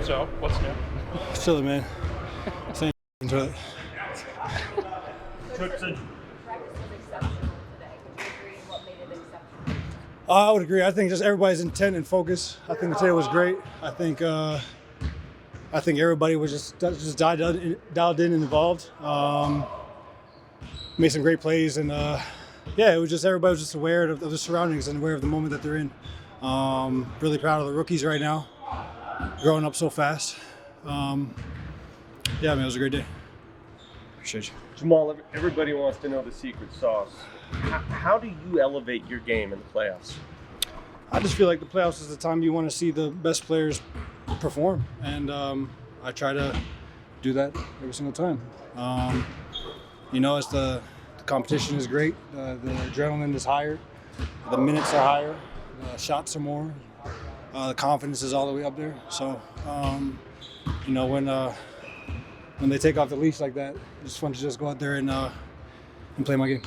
So, what's new? Chilling, man. Same to it. I would agree. I think just everybody's intent and focus. I think today was great. I think everybody was just dialed in and involved. Made some great plays, and it was just everybody was just aware of the surroundings and aware of the moment that they're in. Really proud of the rookies right now, growing up so fast. Man, it was a great day. Appreciate you. Jamal, everybody wants to know the secret sauce. How do you elevate your game in the playoffs? I just feel like the playoffs is the time you want to see the best players perform, and I try to do that every single time. As the competition is great, the adrenaline is higher, the minutes are higher, the shots are more, the confidence is all the way up there. So, when they take off the leash like that, it's fun to just go out there and play my game.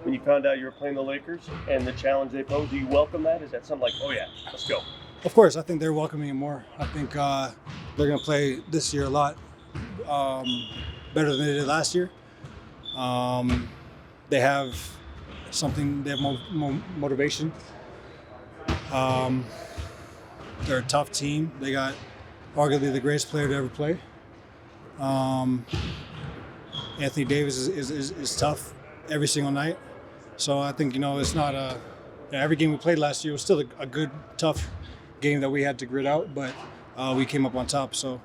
When you found out you were playing the Lakers and the challenge they posed, do you welcome that? Is that something like, oh yeah, let's go? Of course, I think they're welcoming it more. I think they're going to play this year a lot better than they did last year. They have something, they have more motivation. They're a tough team. They got arguably the greatest player to ever play. Anthony Davis is tough every single night. So I think, it's not every game we played last year was still a good, tough game that we had to grit out, but we came up on top. So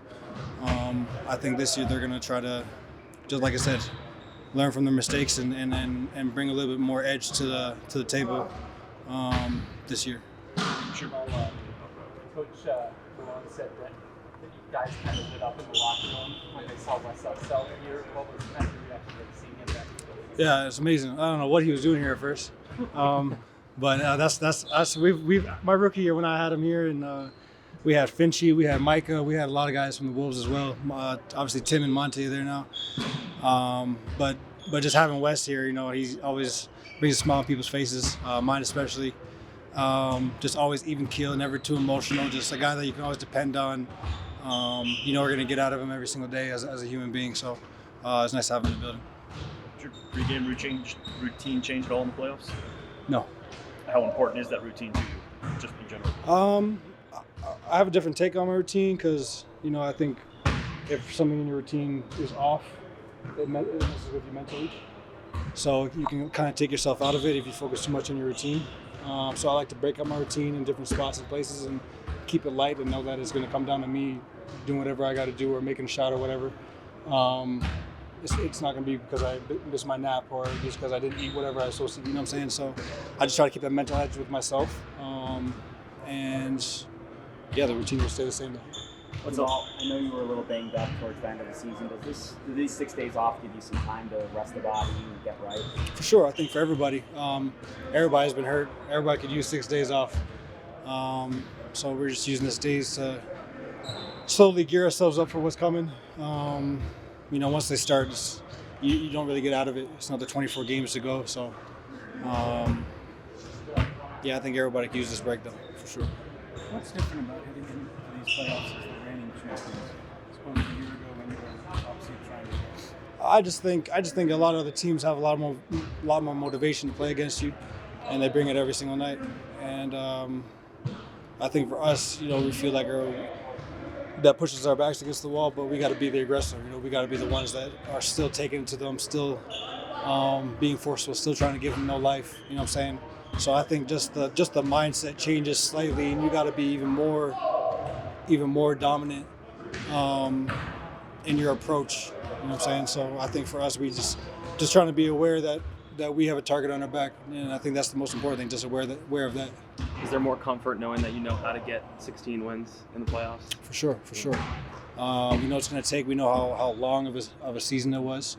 I think this year they're going to try to, just like I said, learn from their mistakes and bring a little bit more edge to the table this year. Sure. Coach LeBron said that you guys kind of lit up in the locker room when they saw Wes Unseld here. What was the reaction to seeing him back? Yeah, it's amazing. I don't know what he was doing here at first, but that's us. We've my rookie year when I had him here, and we had Finchy, we had Micah, we had a lot of guys from the Wolves as well. Obviously Tim and Monte are there now, but just having Wes here, he's always brings a smile on people's faces, mine especially. Just always even keel, never too emotional. Just a guy that you can always depend on. We're gonna get out of him every single day as a human being. So it's nice to have him in the building. Did your pregame routine change at all in the playoffs? No. How important is that routine to you, just in general? I have a different take on my routine because I think if something in your routine is off, it messes with you mentally. So you can kind of take yourself out of it if you focus too much on your routine. So I like to break up my routine in different spots and places and keep it light and know that it's going to come down to me doing whatever I got to do or making a shot or whatever. It's not going to be because I missed my nap or just because I didn't eat whatever I was supposed to eat, you know what I'm saying? So I just try to keep that mental edge with myself. The routine will stay the same though. Jamal, I know you were a little banged up towards the end of the season. Do these 6 days off give you some time to rest the body and get right? For sure, I think for everybody. Everybody's been hurt. Everybody could use 6 days off. So we're just using these days to slowly gear ourselves up for what's coming. Once they start, you don't really get out of it. It's another 24 games to go. So, I think everybody could use this break though, for sure. What's different about heading into these playoffs as the reigning champions? I suppose a year ago when you were obviously trying to. I just think a lot of other teams have a lot more motivation to play against you, and they bring it every single night. And I think for us, we feel like that pushes our backs against the wall, but we got to be the aggressor. We got to be the ones that are still taking it to them, still being forceful, still trying to give them no life. You know what I'm saying? So I think just the mindset changes slightly, and you got to be even more dominant in your approach. You know what I'm saying? So I think for us, we just trying to be aware that we have a target on our back, and I think that's the most important thing. Just aware of that. Is there more comfort knowing that you know how to get 16 wins in the playoffs? For sure. We know it's going to take. We know how long of a season it was.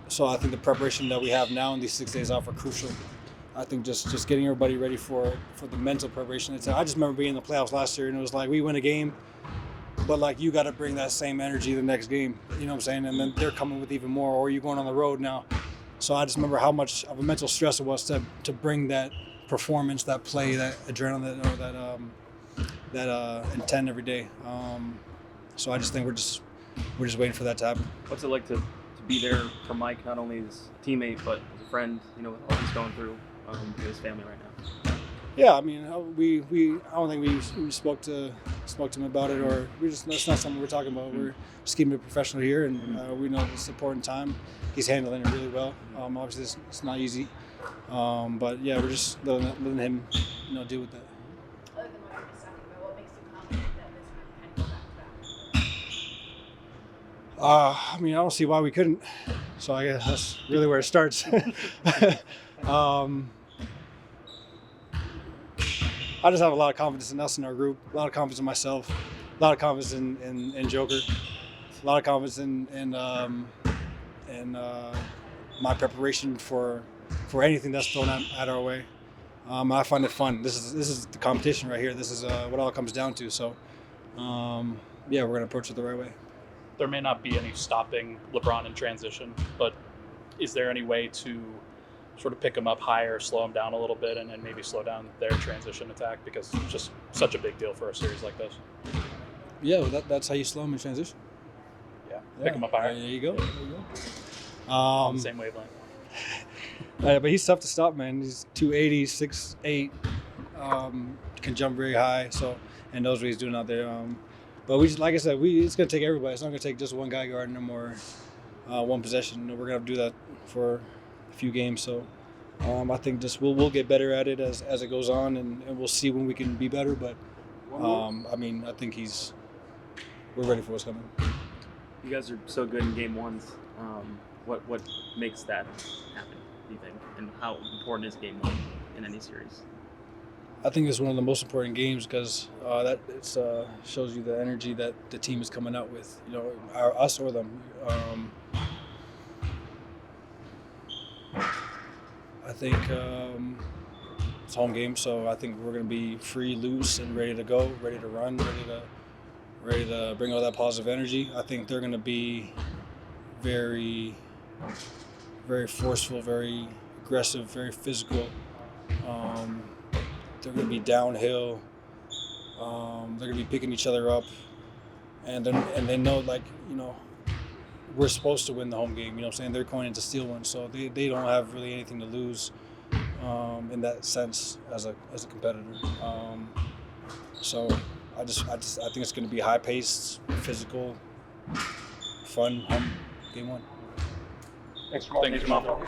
So I think the preparation that we have now in these 6 days off are crucial. I think just getting everybody ready for the mental preparation. I just remember being in the playoffs last year, and it was like we win a game, but you got to bring that same energy the next game. You know what I'm saying? And then they're coming with even more, or you're going on the road now. So I just remember how much of a mental stress it was to bring that performance, that play, that adrenaline, or that intent every day. So I just think we're just waiting for that to happen. What's it like to be there for Mike, not only as a teammate but as a friend? You know, with all he's going through with his family right now. Yeah, I mean, we I don't think we spoke to him about it, or that's not something we're talking about. We're just keeping it professional here, and we know it's an important time. He's handling it really well. Obviously, it's not easy, but yeah, we're just letting him, deal with that. Other than what you're just talking about, what makes you confident that this time can go back to back? I mean, I don't see why we couldn't. So I guess that's really where it starts. I just have a lot of confidence in us and our group, a lot of confidence in myself, a lot of confidence in Joker, a lot of confidence in my preparation for anything that's thrown at our way. I find it fun. This is the competition right here. This is what all comes down to. So, yeah, we're going to approach it the right way. There may not be any stopping LeBron in transition, but is there any way to sort of pick him up higher, slow him down a little bit, and then maybe slow down their transition attack, because it's just such a big deal for a series like this? Yeah, well, that's how you slow him in transition. Yeah, pick him up higher. There you go. On the same wavelength. But he's tough to stop, man. He's 280, 6'8", can jump very high, so and knows what he's doing out there. But we just, like I said, it's gonna take everybody. It's not gonna take just one guy guarding him or one possession. We're gonna do that for a few games. So I think just we'll get better at it as it goes on, and we'll see when we can be better. But I mean, I think we're ready for what's coming. You guys are so good in game ones. What makes that happen, do you think? And how important is game one in any series? I think it's one of the most important games because that shows you the energy that the team is coming out with. Us or them. I think it's home game, so I think we're going to be free, loose, and ready to go, ready to run, ready to bring all that positive energy. I think they're going to be very, very forceful, very aggressive, very physical. They're going to be downhill. They're going to be picking each other up, and they know, we're supposed to win the home game. You know what I'm saying? They're going in to steal one, so they don't have really anything to lose in that sense as a competitor. So I think it's going to be high paced, physical, fun game one. Thanks, Jamal. Thank you, Jamal.